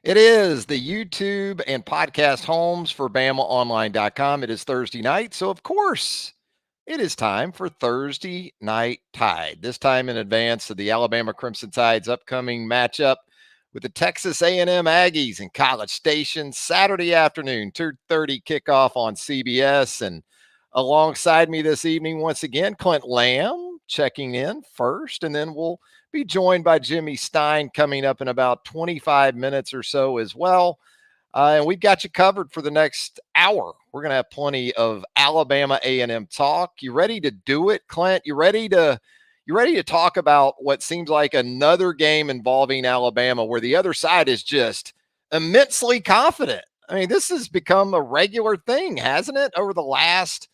It is the YouTube and podcast homes for BamaOnLine.com. It is Thursday night, so of course, it is time for Thursday Night Tide. This time in advance of the Alabama Crimson Tide's upcoming matchup with the Texas A&M Aggies in College Station Saturday afternoon, 2:30 kickoff on CBS. And alongside me this evening, once again, Clint Lamb checking in first, and then we'll be joined by Jimmy Stein coming up in about 25 minutes or so as well. And we've got you covered for the next hour. We're going to have plenty of Alabama A&M talk. You ready to do it, Clint? You ready to talk about what seems like another game involving Alabama where the other side is just immensely confident? I mean, this has become a regular thing, hasn't it? Over the last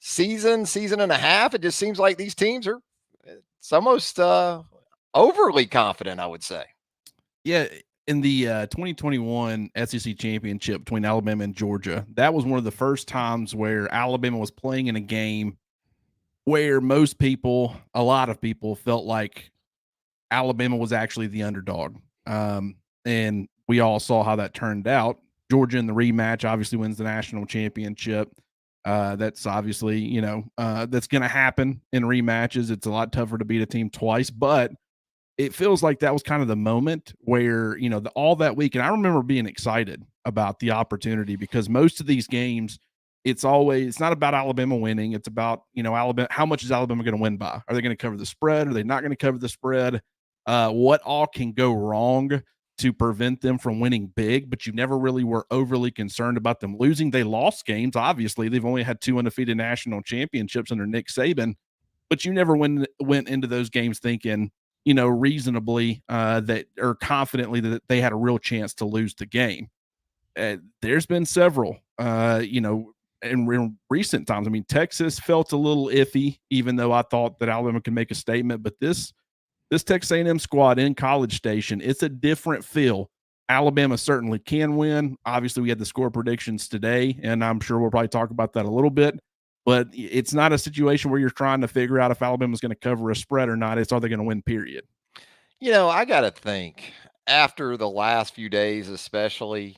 season and a half, it just seems like these teams are it's almost overly confident, I would say. Yeah, in the 2021 SEC championship between Alabama and Georgia, that was one of the first times where Alabama was playing in a game where a lot of people felt like Alabama was actually the underdog. And we all saw how that turned out. Georgia in the rematch obviously wins the national championship. That's obviously, that's going to happen in rematches. It's a lot tougher to beat a team twice, but it feels like that was kind of the moment where, all that week. And I remember being excited about the opportunity because most of these games, it's not about Alabama winning. It's about, Alabama. How much is Alabama going to win by? Are they going to cover the spread? Are they not going to cover the spread? What all can go wrong to prevent them from winning big? But you never really were overly concerned about them losing. They lost games. Obviously, they've only had 2 undefeated national championships under Nick Saban, but you never went into those games thinking, reasonably that or confidently that they had a real chance to lose the game. There's been several, in recent times. I mean, Texas felt a little iffy, even though I thought that Alabama could make a statement. But this Texas A&M squad in College Station, it's a different feel. Alabama certainly can win. Obviously, we had the score predictions today, and I'm sure we'll probably talk about that a little bit. But it's not a situation where you're trying to figure out if Alabama's going to cover a spread or not. It's are they going to win, period. I got to think after the last few days, especially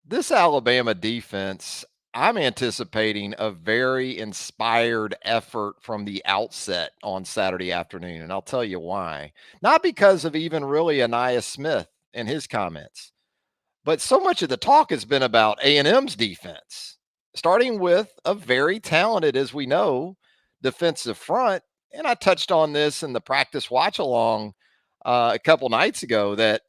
this Alabama defense, I'm anticipating a very inspired effort from the outset on Saturday afternoon. And I'll tell you why. Not because of even really Anaya Smith and his comments, but so much of the talk has been about A&M's defense, starting with a very talented, as we know, defensive front. And I touched on this in the practice watch along a couple nights ago that,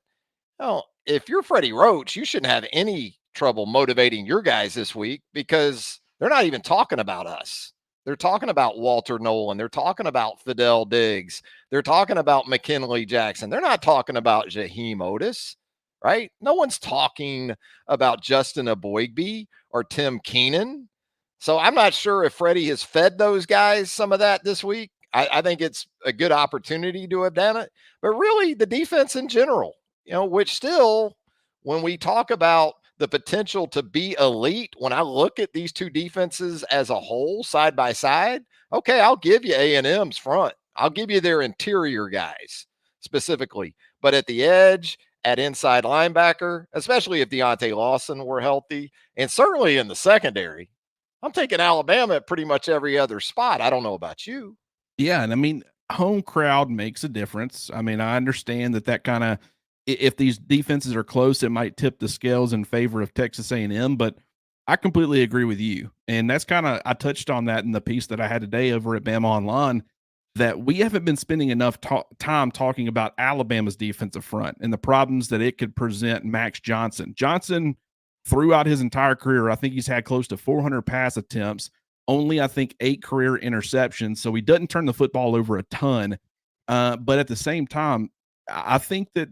if you're Freddie Roach, you shouldn't have any trouble motivating your guys this week because they're not even talking about us. They're talking about Walter Nolan. They're talking about Fidel Diggs. They're talking about McKinley Jackson. They're not talking about Jaheim Otis, right? No one's talking about Justin Aboigbe or Tim Keenan. So I'm not sure if Freddie has fed those guys some of that this week. I think it's a good opportunity to have done it. But really, the defense in general, which still, when we talk about the potential to be elite, when I look at these two defenses as a whole, side by side, okay, I'll give you A&M's front. I'll give you their interior guys specifically. But at the edge, at inside linebacker, especially if Deontay Lawson were healthy, and certainly in the secondary, I'm taking Alabama at pretty much every other spot. I don't know about you. Yeah, and I mean, home crowd makes a difference. I mean, I understand that kind of if these defenses are close, it might tip the scales in favor of Texas A&M, but I completely agree with you. And that's kind of I touched on that in the piece that I had today over at BamaOnLine that we haven't been spending enough time talking about Alabama's defensive front and the problems that it could present Max Johnson. Johnson throughout his entire career, I think he's had close to 400 pass attempts, only I think 8 career interceptions. So he doesn't turn the football over a ton. But at the same time, I think that,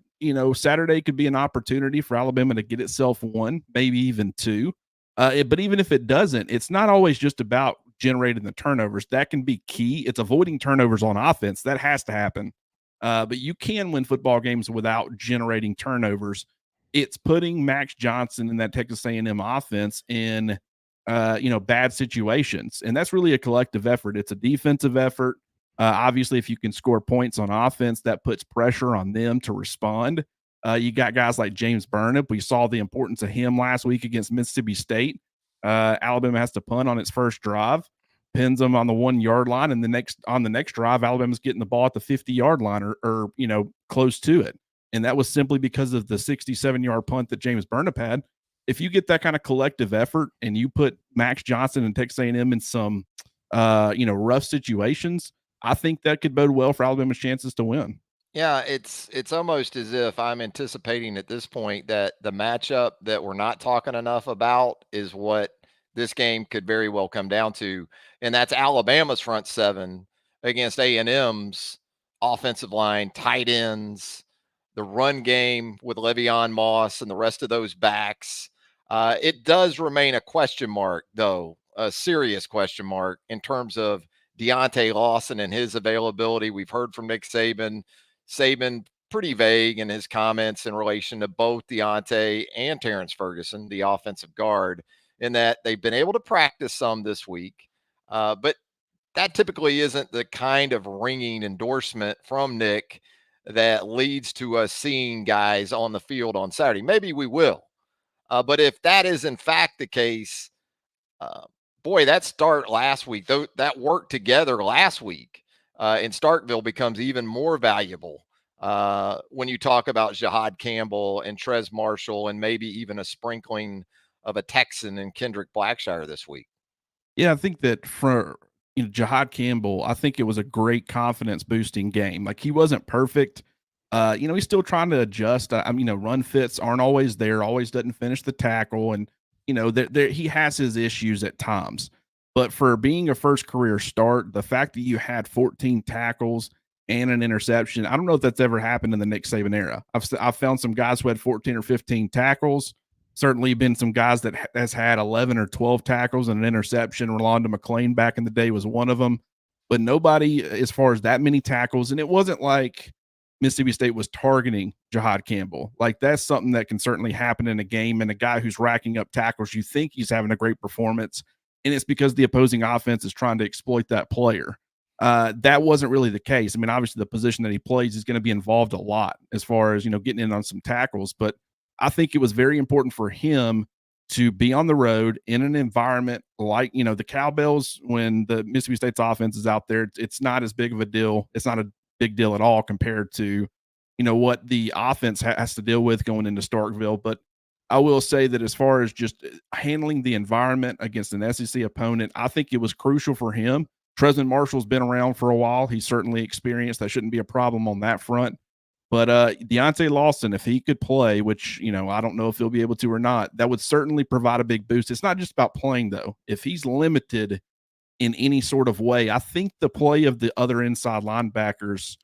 Saturday could be an opportunity for Alabama to get itself 1, maybe even 2. But even if it doesn't, it's not always just about generating the turnovers. That can be key. It's avoiding turnovers on offense. That has to happen. But you can win football games without generating turnovers. It's putting Max Johnson and that Texas A&M offense in bad situations. And that's really a collective effort. It's a defensive effort. Obviously, if you can score points on offense, that puts pressure on them to respond. You got guys like James Burnip. We saw the importance of him last week against Mississippi State. Alabama has to punt on its first drive, pins them on the 1 yard line, and on the next drive, Alabama's getting the ball at the 50 yard line or close to it. And that was simply because of the 67-yard punt that James Burnip had. If you get that kind of collective effort and you put Max Johnson and Texas A&M in some rough situations, I think that could bode well for Alabama's chances to win. Yeah, it's almost as if I'm anticipating at this point that the matchup that we're not talking enough about is what this game could very well come down to, and that's Alabama's front seven against A&M's offensive line, tight ends, the run game with Le'Veon Moss and the rest of those backs. It does remain a question mark, though, a serious question mark in terms of Deontay Lawson and his availability. We've heard from Nick Saban pretty vague in his comments in relation to both Deontay and Terrence Ferguson, the offensive guard, in that they've been able to practice some this week. But that typically isn't the kind of ringing endorsement from Nick that leads to us seeing guys on the field on Saturday. Maybe we will. But if that is in fact the case, uh, boy, that start last week, though, that work together last week in Starkville becomes even more valuable when you talk about Jahad Campbell and Trez Marshall and maybe even a sprinkling of a Texan and Kendrick Blackshire this week. Yeah, I think that for Jahad Campbell, I think it was a great confidence boosting game. Like he wasn't perfect. He's still trying to adjust. Run fits aren't always there, always doesn't finish the tackle. And, he has his issues at times. But for being a first career start, the fact that you had 14 tackles and an interception, I don't know if that's ever happened in the Nick Saban era. I've found some guys who had 14 or 15 tackles. Certainly been some guys that has had 11 or 12 tackles and an interception. Rolando McClain back in the day was one of them, but nobody as far as that many tackles. And it wasn't like Mississippi State was targeting Jahad Campbell. Like that's something that can certainly happen in a game. And a guy who's racking up tackles, you think he's having a great performance, and it's because the opposing offense is trying to exploit that player. That wasn't really the case. I mean, obviously the position that he plays is going to be involved a lot as far as, getting in on some tackles, but I think it was very important for him to be on the road in an environment like, the Cowbells when the Mississippi State's offense is out there. It's not as big of a deal. It's not a big deal at all compared to, what the offense has to deal with going into Starkville. But I will say that as far as just handling the environment against an SEC opponent, I think it was crucial for him. Trezman Marshall's been around for a while. He's certainly experienced. That shouldn't be a problem on that front. But Deontay Lawson, if he could play, which, I don't know if he'll be able to or not, that would certainly provide a big boost. It's not just about playing, though. If he's limited in any sort of way, I think the play of the other inside linebackers,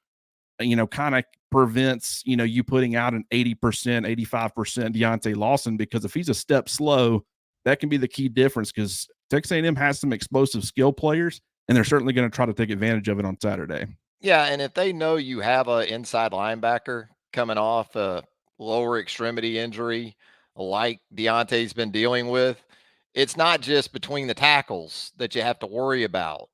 kind of prevents, you putting out an 80%, 85% Deontay Lawson, because if he's a step slow, that can be the key difference because Texas A&M has some explosive skill players, and they're certainly going to try to take advantage of it on Saturday. Yeah, and if they know you have a inside linebacker coming off a lower extremity injury like Deontay's been dealing with, it's not just between the tackles that you have to worry about.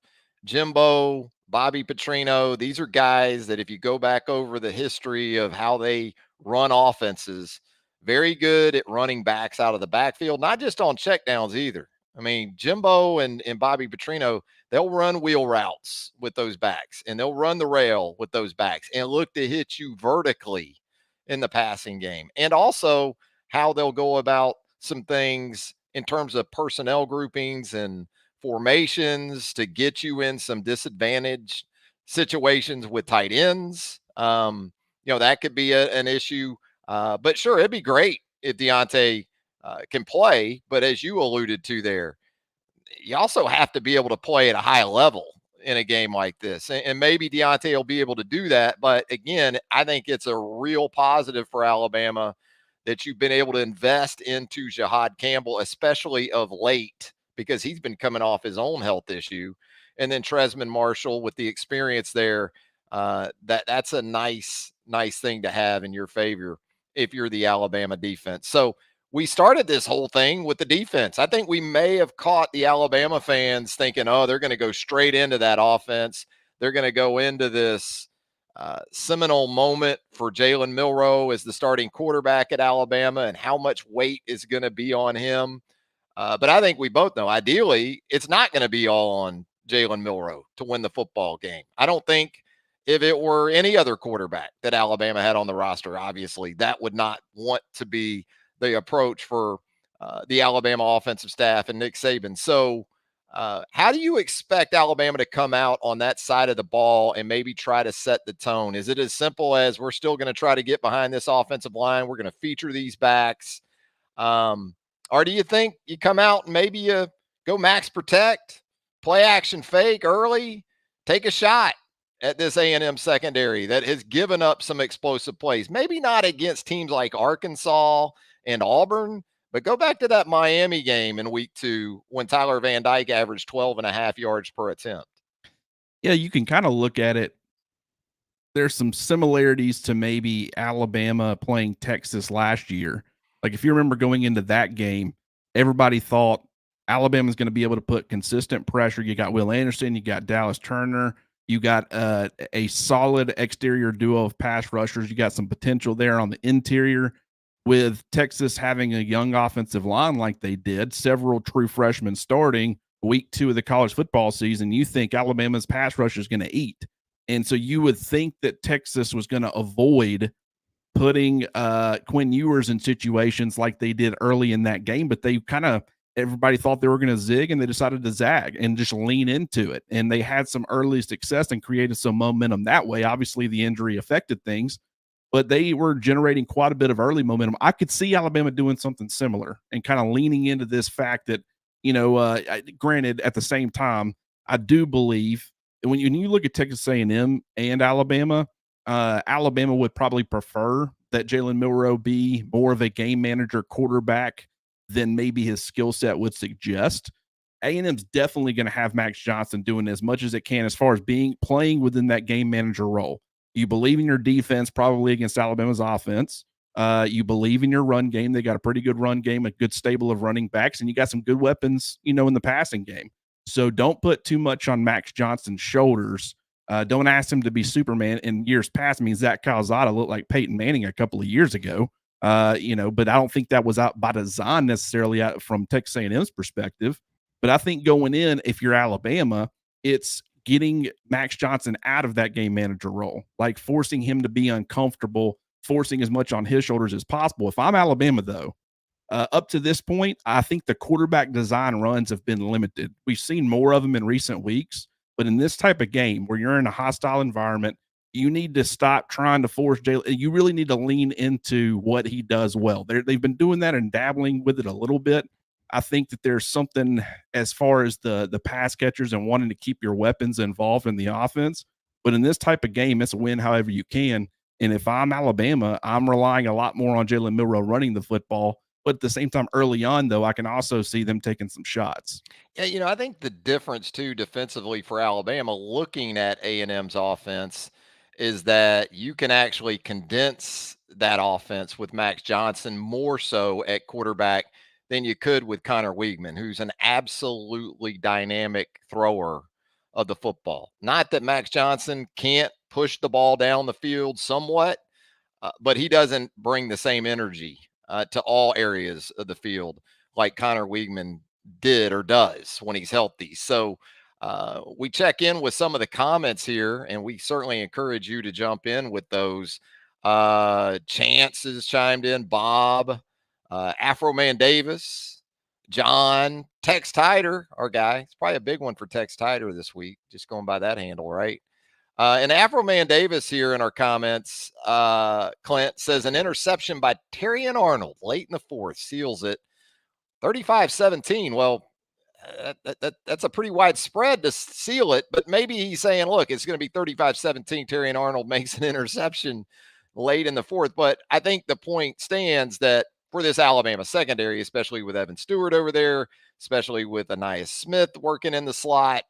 Jimbo, Bobby Petrino, these are guys that if you go back over the history of how they run offenses, very good at running backs out of the backfield, not just on checkdowns either. I mean, Jimbo and Bobby Petrino, they'll run wheel routes with those backs and they'll run the rail with those backs and look to hit you vertically in the passing game. And also how they'll go about some things in terms of personnel groupings and formations to get you in some disadvantaged situations with tight ends. That could be an issue. But sure, it'd be great if Deontay can play. But as you alluded to there, you also have to be able to play at a high level in a game like this. And maybe Deontay will be able to do that. But again, I think it's a real positive for Alabama that you've been able to invest into Jahad Campbell, especially of late, because he's been coming off his own health issue. And then Trezman Marshall with the experience there, that's a nice thing to have in your favor if you're the Alabama defense. So we started this whole thing with the defense. I think we may have caught the Alabama fans thinking, oh, they're going to go straight into that offense. They're going to go into this seminal moment for Jalen Milroe as the starting quarterback at Alabama and how much weight is going to be on him. But I think we both know, ideally, it's not going to be all on Jalen Milroe to win the football game. I don't think if it were any other quarterback that Alabama had on the roster, obviously, that would not want to be the approach for the Alabama offensive staff and Nick Saban. So, how do you expect Alabama to come out on that side of the ball and maybe try to set the tone? Is it as simple as we're still going to try to get behind this offensive line? We're going to feature these backs. Um, or do you think you come out and maybe you go max protect, play action fake early, take a shot at this A&M secondary that has given up some explosive plays? Maybe not against teams like Arkansas and Auburn, but go back to that Miami game in week 2 when Tyler Van Dyke averaged 12.5 yards per attempt. Yeah, you can kind of look at it. There's some similarities to maybe Alabama playing Texas last year. Like if you remember going into that game, everybody thought Alabama's going to be able to put consistent pressure. You got Will Anderson, you got Dallas Turner, you got a solid exterior duo of pass rushers. You got some potential there on the interior. With Texas having a young offensive line like they did, several true freshmen starting week 2 of the college football season, you think Alabama's pass rush is going to eat. And so you would think that Texas was going to avoid putting Quinn Ewers in situations like they did early in that game, but they kind of everybody thought they were going to zig and they decided to zag and just lean into it. And they had some early success and created some momentum that way. Obviously, the injury affected things, but they were generating quite a bit of early momentum. I could see Alabama doing something similar and kind of leaning into this fact that, granted, at the same time, I do believe when you look at Texas A&M and Alabama, Alabama would probably prefer that Jalen Milroe be more of a game manager quarterback than maybe his skill set would suggest. A&M's definitely going to have Max Johnson doing as much as it can as far as playing within that game manager role. You believe in your defense, probably against Alabama's offense. You believe in your run game. They got a pretty good run game, a good stable of running backs, and you got some good weapons, in the passing game. So don't put too much on Max Johnson's shoulders. Don't ask him to be Superman. In years past, I mean, Zach Calzada looked like Peyton Manning a couple of years ago. But I don't think that was out by design necessarily from Texas A&M's perspective. But I think going in, if you're Alabama, it's getting Max Johnson out of that game manager role, like forcing him to be uncomfortable, forcing as much on his shoulders as possible. If I'm Alabama, though, up to this point, I think the quarterback design runs have been limited. We've seen more of them in recent weeks, but in this type of game where you're in a hostile environment, you need to stop trying to force Jalen. You really need to lean into what he does well. They've been doing that and dabbling with it a little bit. I think that there's something as far as the pass catchers and wanting to keep your weapons involved in the offense. But in this type of game, it's a win however you can. And if I'm Alabama, I'm relying a lot more on Jalen Milroe running the football. But at the same time, early on, though, I can also see them taking some shots. Yeah, I think the difference too defensively for Alabama, looking at A&M's offense, is that you can actually condense that offense with Max Johnson more so at quarterback than you could with Connor Weigman, who's an absolutely dynamic thrower of the football. Not that Max Johnson can't push the ball down the field somewhat, but he doesn't bring the same energy to all areas of the field like Connor Weigman did or does when he's healthy. So we check in with some of the comments here, and we certainly encourage you to jump in with those. Chance has chimed in, Bob, Afro Man Davis, John, Tex Tider, our guy. It's probably a big one for Tex Tider this week, just going by that handle, right? And Afro Man Davis here in our comments, Clint says an interception by Terrion Arnold late in the fourth seals it 35-17. Well, that's a pretty wide spread to seal it, but maybe he's saying, look, it's going to be 35-17. Terrion Arnold makes an interception late in the fourth. But I think the point stands that for this Alabama secondary, especially with Evan Stewart over there, especially with Anais Smith working in the slot,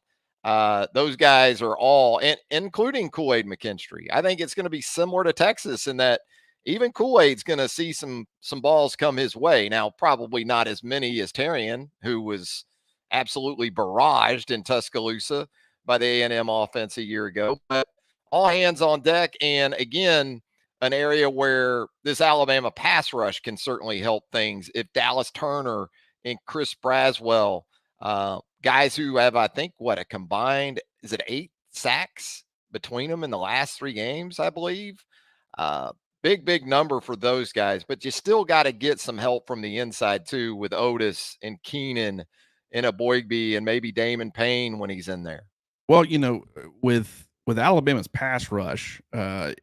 those guys are all, including Kool-Aid McKinstry. I think it's going to be similar to Texas in that even Kool-Aid's going to see some balls come his way. Now, probably not as many as Terrion, who was absolutely barraged in Tuscaloosa by the A&M offense a year ago. But all hands on deck. And again, an area where this Alabama pass rush can certainly help things if Dallas Turner and Chris Braswell, guys who have, I think, what a combined, is it 8 sacks between them in the last 3 games, I believe. Uh, big number for those guys, but you still got to get some help from the inside too with Otis and Keenan and a Boygby and maybe Damon Payne when he's in there. Well, with Alabama's pass rush,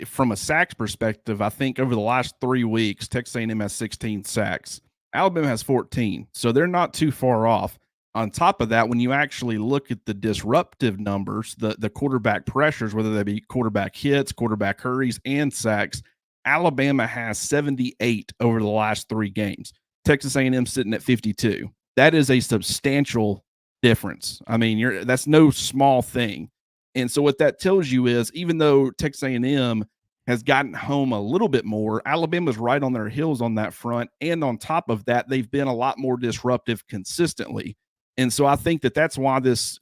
from a sacks perspective, I think over the last 3 weeks, Texas A&M has 16 sacks. Alabama has 14, so they're not too far off. On top of that, when you actually look at the disruptive numbers, the quarterback pressures, whether they be quarterback hits, quarterback hurries, and sacks, Alabama has 78 over the last 3 games. Texas A&M sitting at 52. That is a substantial difference. I mean, that's no small thing. And so what that tells you is even though Texas A&M has gotten home a little bit more, Alabama's right on their heels on that front. And on top of that, they've been a lot more disruptive consistently. And so I think that's why this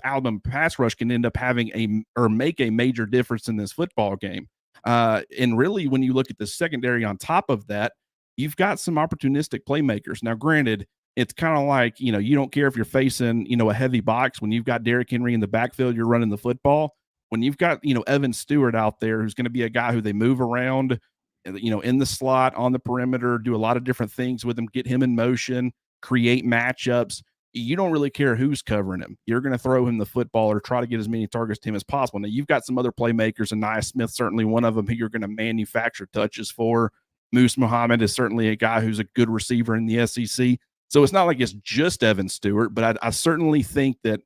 Alabama pass rush can end up having or make a major difference in this football game. And really, when you look at the secondary on top of that, you've got some opportunistic playmakers. Now, granted, it's kind of like, you don't care if you're facing, a heavy box. When you've got Derrick Henry in the backfield, you're running the football. When you've got, Evan Stewart out there, who's going to be a guy who they move around, in the slot, on the perimeter, do a lot of different things with him, get him in motion, create matchups. You don't really care who's covering him. You're going to throw him the football or try to get as many targets to him as possible. Now, you've got some other playmakers, and Nia Smith, certainly one of them, who you're going to manufacture touches for. Moose Muhammad is certainly a guy who's a good receiver in the SEC. So it's not like it's just Evan Stewart, but I certainly think that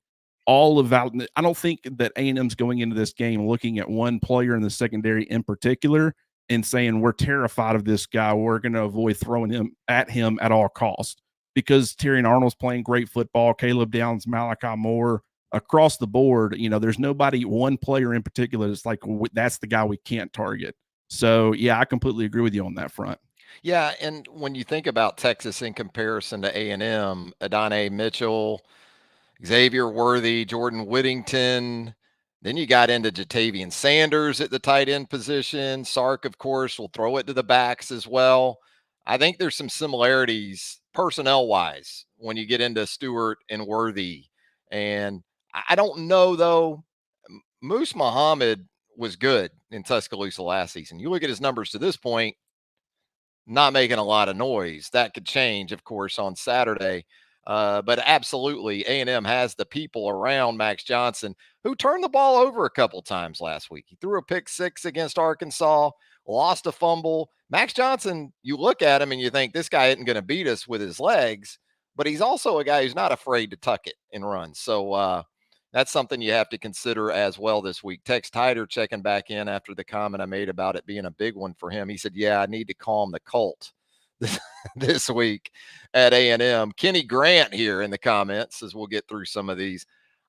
I don't think that A&M's going into this game looking at one player in the secondary in particular and saying we're terrified of this guy. We're going to avoid throwing him at all costs, because Terrion Arnold's playing great football. Caleb Downs, Malachi Moore, across the board, there's nobody, one player in particular that's like, that's the guy we can't target. So, yeah, I completely agree with you on that front. Yeah, and when you think about Texas in comparison to A&M, Adonai Mitchell, Xavier Worthy, Jordan Whittington, then you got into Jatavian Sanders at the tight end position. Sark, of course, will throw it to the backs as well. I think there's some similarities personnel-wise when you get into Stewart and Worthy. And I don't know, though. Moose Muhammad was good in Tuscaloosa last season. You look at his numbers to this point, not making a lot of noise. That could change, of course, on Saturday. But absolutely, A&M has the people around Max Johnson, who turned the ball over a couple times last week. He threw a pick 6 against Arkansas, lost a fumble. Max Johnson, you look at him and you think this guy isn't going to beat us with his legs, but he's also a guy who's not afraid to tuck it and run. So that's something you have to consider as well this week. Tex Tider checking back in after the comment I made about it being a big one for him. He said, yeah, I need to calm the cult this week at A&M. Kenny Grant here in the comments as we'll get through some of these.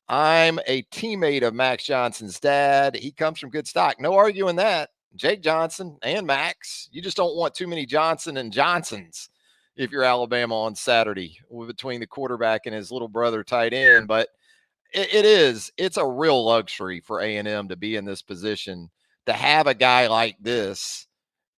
I'm a teammate of Max Johnson's dad. He comes from good stock. No arguing that. Jake Johnson and Max. You just don't want too many Johnson and Johnsons if you're Alabama on Saturday between the quarterback and his little brother tight end. But it's a real luxury for A&M to be in this position, to have a guy like this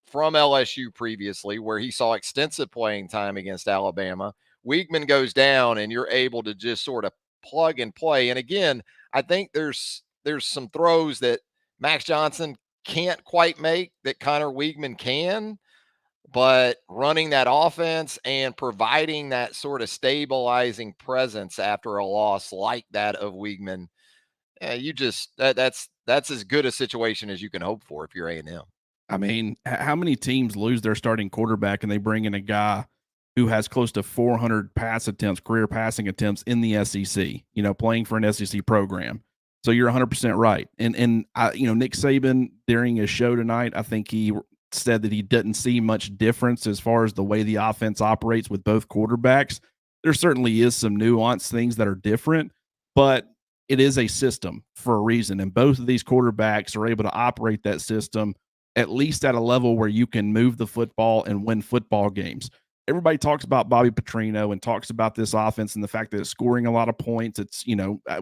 from LSU previously, where he saw extensive playing time against Alabama. Weigman goes down and you're able to just sort of plug and play. And again, I think there's some throws that Max Johnson can't quite make that Connor Weigman can, but running that offense and providing that sort of stabilizing presence after a loss like that of Weigman, that's as good a situation as you can hope for if you're A&M. I mean, how many teams lose their starting quarterback and they bring in a guy who has close to 400 career passing attempts in the SEC, playing for an SEC program. So you're 100% right. And Nick Saban, during his show tonight, I think he said that he didn't see much difference as far as the way the offense operates with both quarterbacks. There certainly is some nuanced things that are different, but it is a system for a reason. And both of these quarterbacks are able to operate that system at least at a level where you can move the football and win football games. Everybody talks about Bobby Petrino and talks about this offense and the fact that it's scoring a lot of points. It's,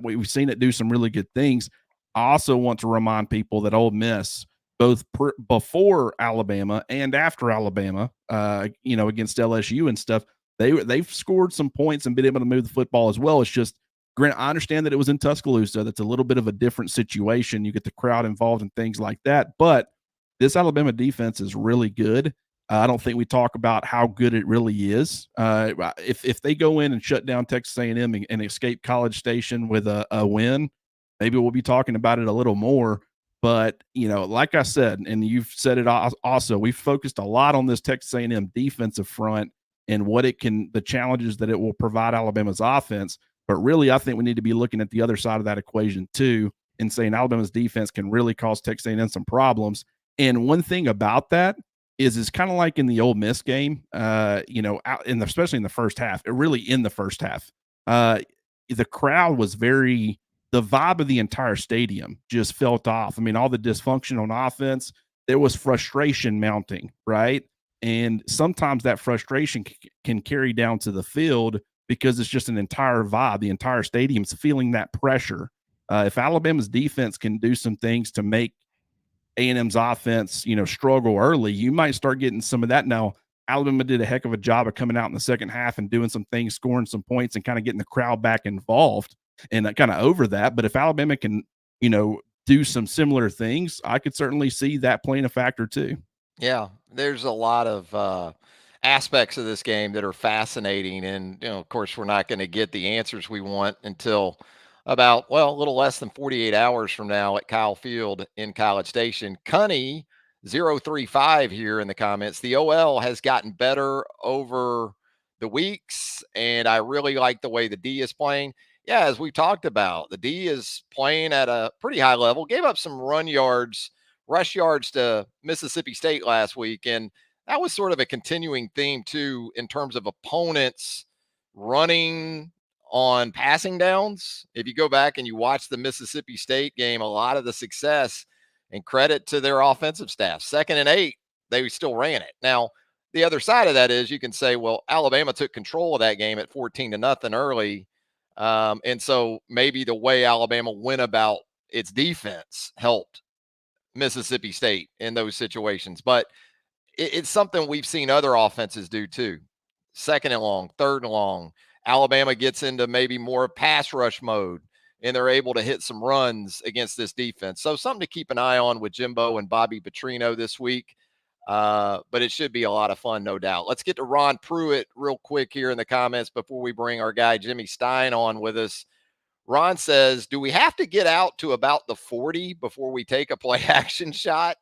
we've seen it do some really good things. I also want to remind people that Ole Miss, both before Alabama and after Alabama, against LSU and stuff, they've scored some points and been able to move the football as well. It's just, Grant, I understand that it was in Tuscaloosa. That's a little bit of a different situation. You get the crowd involved and things like that. But this Alabama defense is really good. I don't think we talk about how good it really is. If they go in and shut down Texas A&M and escape College Station with a win, maybe we'll be talking about it a little more. But like I said, and you've said it also, we've focused a lot on this Texas A&M defensive front and the challenges that it will provide Alabama's offense. But really, I think we need to be looking at the other side of that equation too, and saying Alabama's defense can really cause Texas A&M some problems. And one thing about that is it's kind of like in the Ole Miss game, especially in the first half. Really, in the first half, the crowd was the vibe of the entire stadium just felt off. I mean, all the dysfunction on offense, there was frustration mounting, right? And sometimes that frustration can carry down to the field because it's just an entire vibe. The entire stadium's feeling that pressure. If Alabama's defense can do some things to make A&M's offense, struggle early, you might start getting some of that. Now, Alabama did a heck of a job of coming out in the second half and doing some things, scoring some points, and kind of getting the crowd back involved and kind of over that. But if Alabama can, do some similar things, I could certainly see that playing a factor too. Yeah, there's a lot of aspects of this game that are fascinating, and of course, we're not going to get the answers we want until about a little less than 48 hours from now at Kyle Field in College Station. Cunny 035 here in the comments. The OL has gotten better over the weeks, and I really like the way the D is playing. Yeah, as we talked about, the D is playing at a pretty high level. Gave up some rush yards to Mississippi State last week. And that was sort of a continuing theme, too, in terms of opponents running on passing downs. If you go back and you watch the Mississippi State game, a lot of the success and credit to their offensive staff. 2nd and 8, they still ran it. Now, the other side of that is you can say, well, Alabama took control of that game at 14-0 early. And so maybe the way Alabama went about its defense helped Mississippi State in those situations. But it's something we've seen other offenses do too. 2nd and long, 3rd and long. Alabama gets into maybe more pass rush mode, and they're able to hit some runs against this defense. So something to keep an eye on with Jimbo and Bobby Petrino this week. But it should be a lot of fun, no doubt. Let's get to Ron Pruitt real quick here in the comments before we bring our guy Jimmy Stein on with us. Ron says, do we have to get out to about the 40 before we take a play action shot?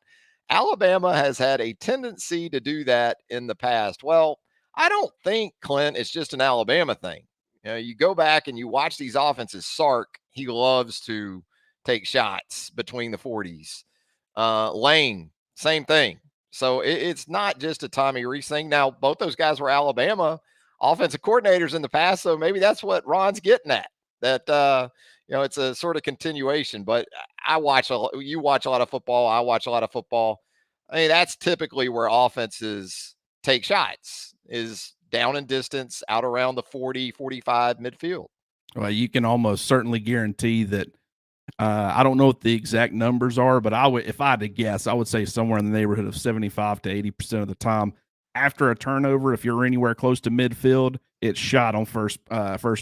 Alabama has had a tendency to do that in the past. Well, I don't think, Clint, it's just an Alabama thing. You go back and you watch these offenses. Sark, he loves to take shots between the 40s. Lane, same thing. So it's not just a Tommy Rees thing. Now, both those guys were Alabama offensive coordinators in the past, so maybe that's what Ron's getting at. That it's a sort of continuation. But you watch a lot of football, I watch a lot of football. I mean, that's typically where offenses take shots, is down in distance, out around the 40, 45 midfield. Well, you can almost certainly guarantee that. I don't know what the exact numbers are, but if I had to guess, I would say somewhere in the neighborhood of 75 to 80% of the time, after a turnover, if you're anywhere close to midfield, it's shot on first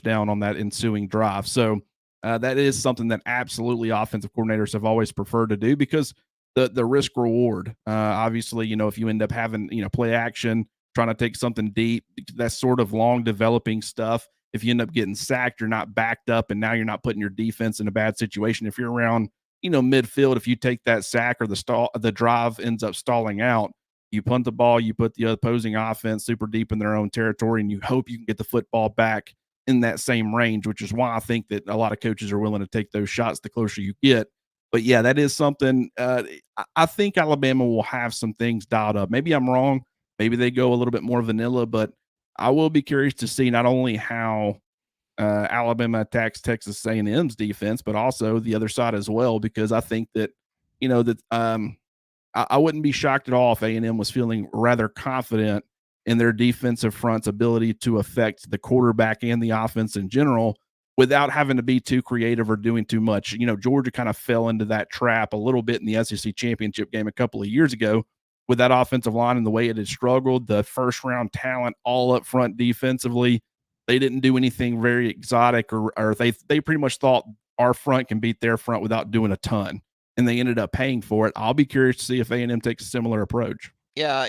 down on that ensuing drive. So that is something that absolutely offensive coordinators have always preferred to do, because the risk reward. Obviously, if you end up having play action, trying to take something deep, that's sort of long developing stuff. If you end up getting sacked, you're not backed up, and now you're not putting your defense in a bad situation. If you're around, midfield, if you take that sack or the drive ends up stalling out, you punt the ball, you put the opposing offense super deep in their own territory, and you hope you can get the football back in that same range, which is why I think that a lot of coaches are willing to take those shots the closer you get. But yeah, that is something. I think Alabama will have some things dialed up. Maybe I'm wrong. Maybe they go a little bit more vanilla, but I will be curious to see not only how Alabama attacks Texas A&M's defense, but also the other side as well, because I think that I wouldn't be shocked at all if A&M was feeling rather confident in their defensive front's ability to affect the quarterback and the offense in general, without having to be too creative or doing too much. Georgia kind of fell into that trap a little bit in the SEC championship game a couple of years ago with that offensive line and the way it had struggled, the first round talent all up front defensively. They didn't do anything very exotic, or they pretty much thought our front can beat their front without doing a ton, and they ended up paying for it. I'll be curious to see if A&M takes a similar approach. Yeah,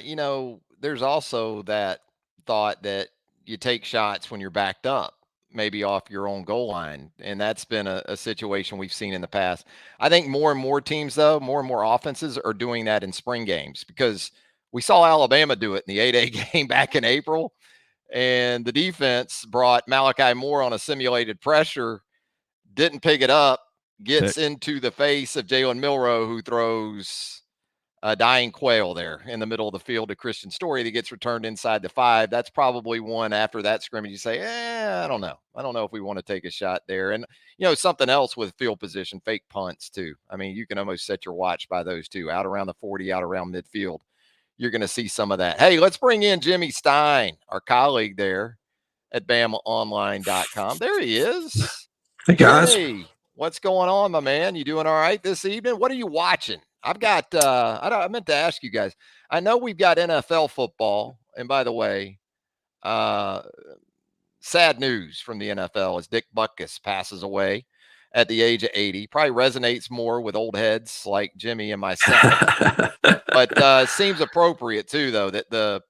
there's also that thought that you take shots when you're backed up, maybe off your own goal line. And that's been a situation we've seen in the past. I think more and more teams, though, more and more offenses are doing that in spring games because we saw Alabama do it in the 8A game back in April. And the defense brought Malachi Moore on a simulated pressure, didn't pick it up, gets into the face of Jalen Milroe, who throws a dying quail there in the middle of the field to Christian Story that gets returned inside the 5. That's probably one after that scrimmage you say, I don't know. I don't know if we want to take a shot there. And, something else with field position, fake punts too. I mean, you can almost set your watch by those two, out around the 40, out around midfield. You're going to see some of that. Hey, let's bring in Jimmy Stein, our colleague there at BamaOnLine.com. There he is. Hey, guys. Jimmy, what's going on, my man? You doing all right this evening? What are you watching? I've got, I meant to ask you guys. I know we've got NFL football. And by the way, sad news from the NFL as Dick Butkus passes away at the age of 80. Probably resonates more with old heads like Jimmy and myself. But seems appropriate too, though, that the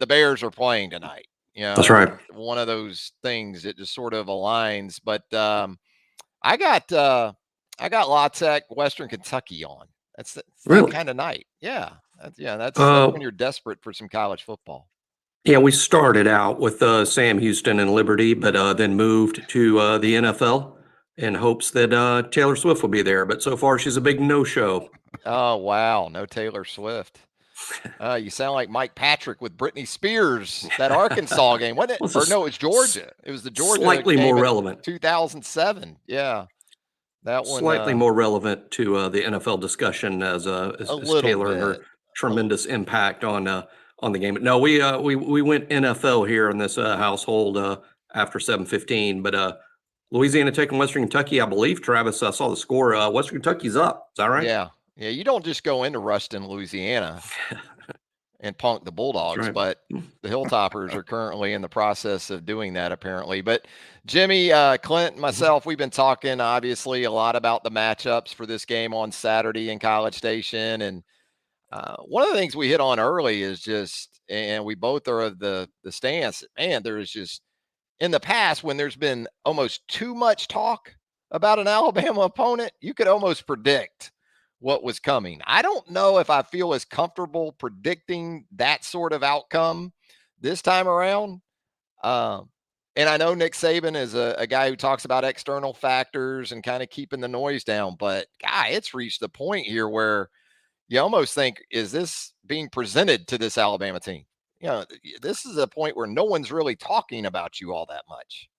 Bears are playing tonight. That's right. One of those things that just sort of aligns. But I got La Tech, Western Kentucky on. That's really that kind of night. Yeah. That's when you're desperate for some college football. Yeah, we started out with Sam Houston and Liberty, but then moved to the NFL in hopes that Taylor Swift will be there. But so far, she's a big no-show. Oh, wow. No Taylor Swift. You sound like Mike Patrick with Britney Spears, that Arkansas game. Wasn't it? Or no, it's Georgia. It was the Georgia slightly game more relevant. 2007. Yeah. That one slightly more relevant to the NFL discussion as Taylor and her tremendous impact on the game. No, we went NFL here in this household after 7:15, but Louisiana taking Western Kentucky, I believe. Travis, I saw the score. Western Kentucky's up. Is that right? Yeah. You don't just go into Ruston, Louisiana, and punk the Bulldogs, right. But the Hilltoppers are currently in the process of doing that, apparently. But Jimmy, Clint, and myself, we've been talking obviously a lot about the matchups for this game on Saturday in College Station, and one of the things we hit on early is just, and we both are of the stance, man, there's just, in the past, when there's been almost too much talk about an Alabama opponent, you could almost predict what was coming. I don't know if I feel as comfortable predicting that sort of outcome this time around. And I know Nick Saban is a guy who talks about external factors and kind of keeping the noise down, but guy, it's reached the point here where you almost think, is this being presented to this Alabama team? This is a point where no one's really talking about you all that much.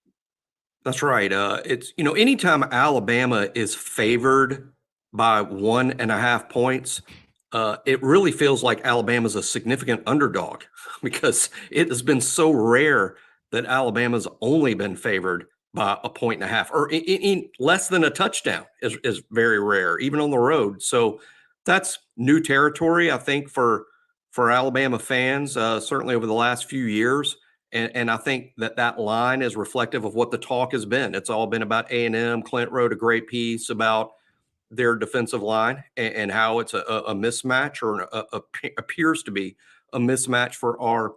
That's right. It's, anytime Alabama is favored by 1.5 points, it really feels like Alabama's a significant underdog because it has been so rare that Alabama's only been favored by 1.5 points or in less than a touchdown is very rare, even on the road. So that's new territory, I think, for Alabama fans, certainly over the last few years. And I think that line is reflective of what the talk has been. It's all been about A&M. Clint wrote a great piece about their defensive line and how it's a mismatch, or appears to be a mismatch for our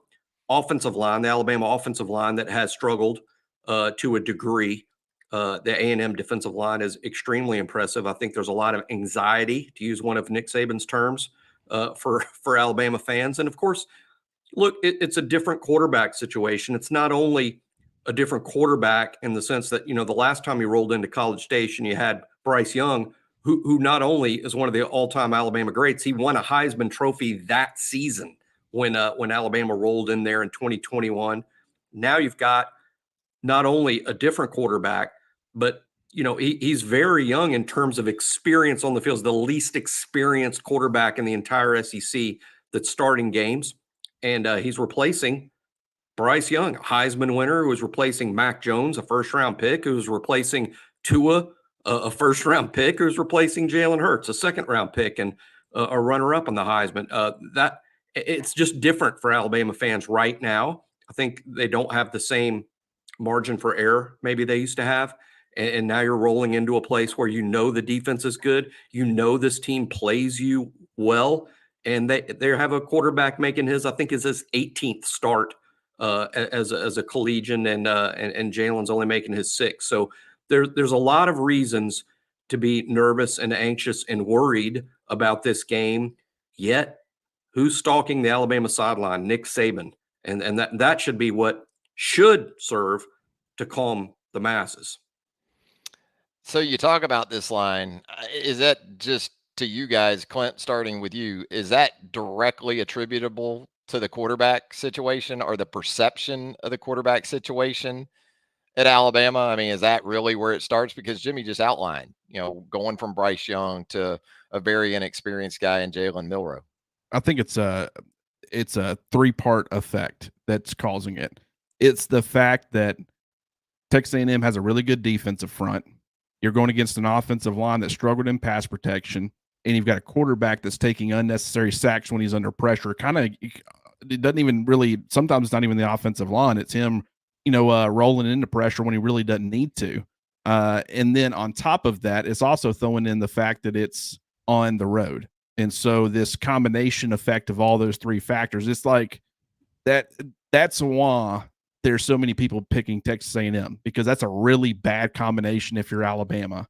offensive line, the Alabama offensive line that has struggled to a degree. The A&M defensive line is extremely impressive. I think there's a lot of anxiety, to use one of Nick Saban's terms, for Alabama fans. And of course, look, it's a different quarterback situation. It's not only a different quarterback in the sense that, the last time you rolled into College Station, you had Bryce Young, who not only is one of the all-time Alabama greats, he won a Heisman Trophy that season when Alabama rolled in there in 2021. Now you've got not only a different quarterback, but he's very young in terms of experience on the field. He's the least experienced quarterback in the entire SEC that's starting games, and he's replacing Bryce Young, Heisman winner, who was replacing Mac Jones, a first-round pick, who was replacing Tua, a first-round pick, who was replacing Jalen Hurts, a second-round pick, and a runner-up on the Heisman. That it's just different for Alabama fans right now. I think they don't have the same margin for error maybe they used to have. And now you're rolling into a place where you know the defense is good. You know this team plays you well. And they have a quarterback making his 18th start as a collegian, and Jalen's only making his 6th. So there's a lot of reasons to be nervous and anxious and worried about this game. Yet, who's stalking the Alabama sideline? Nick Saban, and that should be what should serve to calm the masses. So you talk about this line. Is that just to you guys, Clint, starting with you, is that directly attributable to the quarterback situation or the perception of the quarterback situation at Alabama? I mean, is that really where it starts? Because Jimmy just outlined, going from Bryce Young to a very inexperienced guy in Jalen Milroe. I think it's a 3-part effect that's causing it. It's the fact that Texas A&M has a really good defensive front. You're going against an offensive line that struggled in pass protection, and you've got a quarterback that's taking unnecessary sacks when he's under pressure. It doesn't even really, sometimes it's not even the offensive line. It's him, rolling into pressure when he really doesn't need to. And then on top of that, it's also throwing in the fact that it's on the road. And so this combination effect of all those 3 factors, it's like that's why there's so many people picking Texas A&M, because that's a really bad combination if you're Alabama.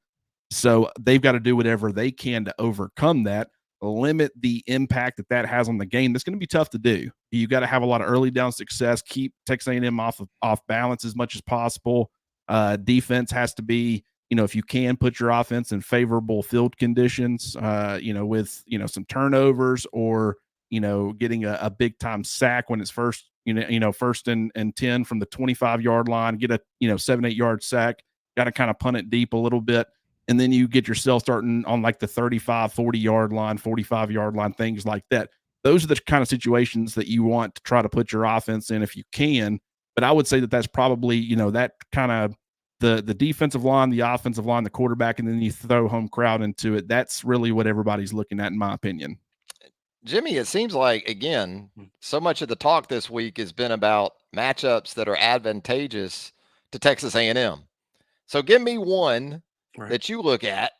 So they've got to do whatever they can to overcome that, limit the impact that has on the game. That's going to be tough to do. You got to have a lot of early down success, keep Texas A&M off balance as much as possible. Defense has to be, if you can, put your offense in favorable field conditions, with, some turnovers or, getting a big time sack when it's first and 10 from the 25-yard line, get a 7-8 yard sack, got to kind of punt it deep a little bit. And then you get yourself starting on like the 35, 40-yard line, 45-yard line, things like that. Those are the kind of situations that you want to try to put your offense in if you can. But I would say that's probably, that kind of the defensive line, the offensive line, the quarterback, and then you throw home crowd into it. That's really what everybody's looking at, in my opinion. Jimmy, it seems like, again, so much of the talk this week has been about matchups that are advantageous to Texas A&M. So give me one that you look at.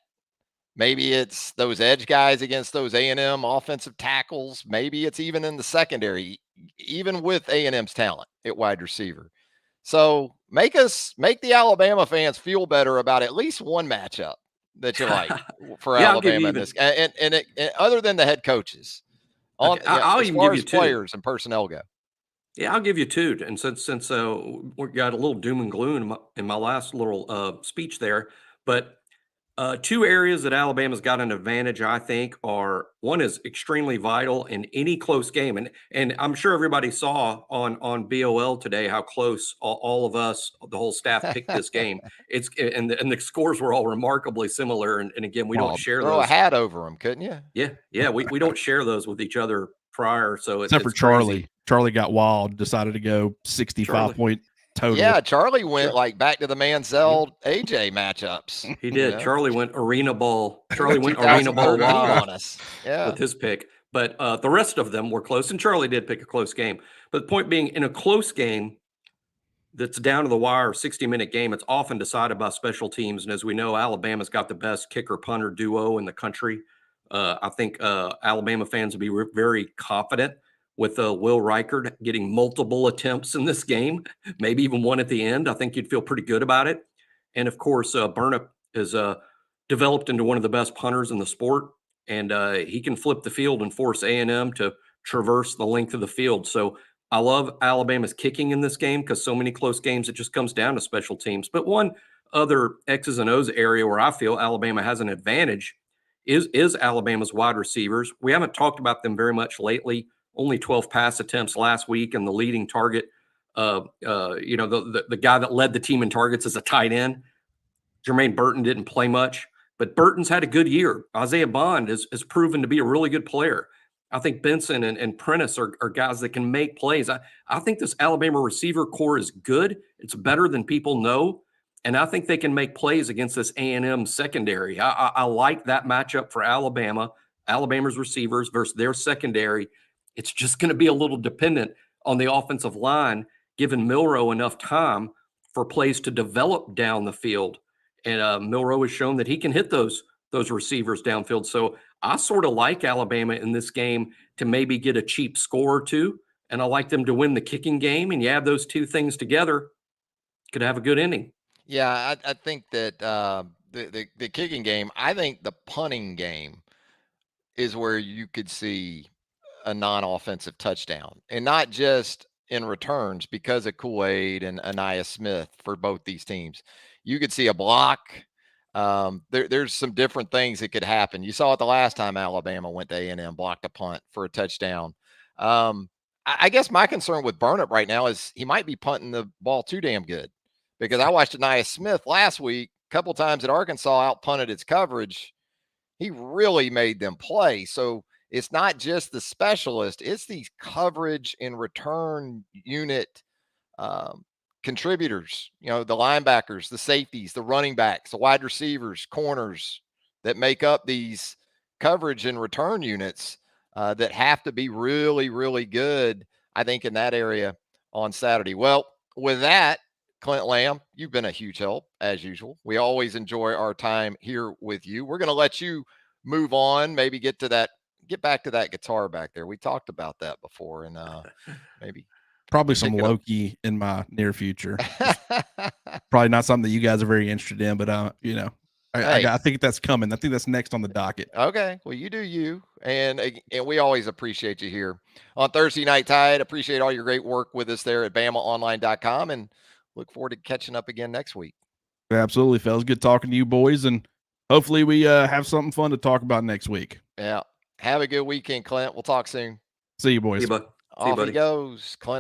Maybe it's those edge guys against those A&M offensive tackles. Maybe it's even in the secondary, even with A&M's talent at wide receiver. So make the Alabama fans feel better about at least one matchup that you like for Alabama in this. And other than the head coaches. I'll as even far give you as 2 players and personnel go. Yeah, I'll give you 2. And since we got a little doom and gloom in my last little speech there, but 2 areas that Alabama's got an advantage, I think, are one is extremely vital in any close game, and I'm sure everybody saw on BOL today how close all of us, the whole staff, picked this game. And the scores were all remarkably similar, and again, we don't share throw those. a hat over them, couldn't you? Yeah, we don't share those with each other prior, so except for Charlie. Crazy. Charlie got wild, decided to go 65-point total. Yeah, Charlie went like back to the Mansell AJ matchups. He did. Charlie went arena ball. Charlie went arena ball wild on us. Yeah, with his pick. But the rest of them were close, and Charlie did pick a close game. But the point being, in a close game that's down to the wire, 60-minute game, it's often decided by special teams. And as we know, Alabama's got the best kicker-punter duo in the country. I think Alabama fans will be very confident with Will Reichard getting multiple attempts in this game, maybe even one at the end. I think you'd feel pretty good about it. And, of course, Burnip is developed into one of the best punters in the sport, and he can flip the field and force A&M to traverse the length of the field. So I love Alabama's kicking in this game because so many close games, it just comes down to special teams. But one other X's and O's area where I feel Alabama has an advantage is Alabama's wide receivers. We haven't talked about them very much lately. Only 12 pass attempts last week, and the leading target, the guy that led the team in targets as a tight end, Jermaine Burton, didn't play much, but Burton's had a good year. Isaiah Bond has proven to be a really good player. I think Benson and Prentice are guys that can make plays. I think this Alabama receiver core is good. It's better than people know. And I think they can make plays against this A&M secondary. I like that matchup for Alabama, Alabama's receivers versus their secondary. It's just going to be a little dependent on the offensive line, giving Milroe enough time for plays to develop down the field. And Milroe has shown that he can hit those receivers downfield. So I sort of like Alabama in this game to maybe get a cheap score or two. And I like them to win the kicking game. And you add those two things together, could have a good inning. Yeah, I think that the kicking game, I think the punting game is where you could see a non-offensive touchdown, and not just in returns because of Kool-Aid and Anaya Smith for both these teams. You could see a block. There's some different things that could happen. You saw it the last time Alabama went to A&M, blocked a punt for a touchdown. I guess my concern with Burnip right now is he might be punting the ball too damn good, because I watched Anaya Smith last week a couple times at Arkansas out punted its coverage. He really made them play. So it's not just the specialist, it's these coverage and return unit contributors, the linebackers, the safeties, the running backs, the wide receivers, corners that make up these coverage and return units that have to be really, really good, I think, in that area on Saturday. Well, with that, Clint Lamb, you've been a huge help as usual. We always enjoy our time here with you. We're going to let you move on, maybe get back to that guitar back there. We talked about that before, and maybe probably some Loki in my near future. Probably not something that you guys are very interested in, but I think that's coming. I think that's next on the docket. Okay, well, you do you, and we always appreciate you here on Thursday Night Tide. Appreciate all your great work with us there at BamaOnLine.com, and look forward to catching up again next week. Absolutely, fellas. Good talking to you boys, and hopefully we have something fun to talk about next week. Yeah. Have a good weekend, Clint. We'll talk soon. See you, boys. See you, bud. Off he goes, Clint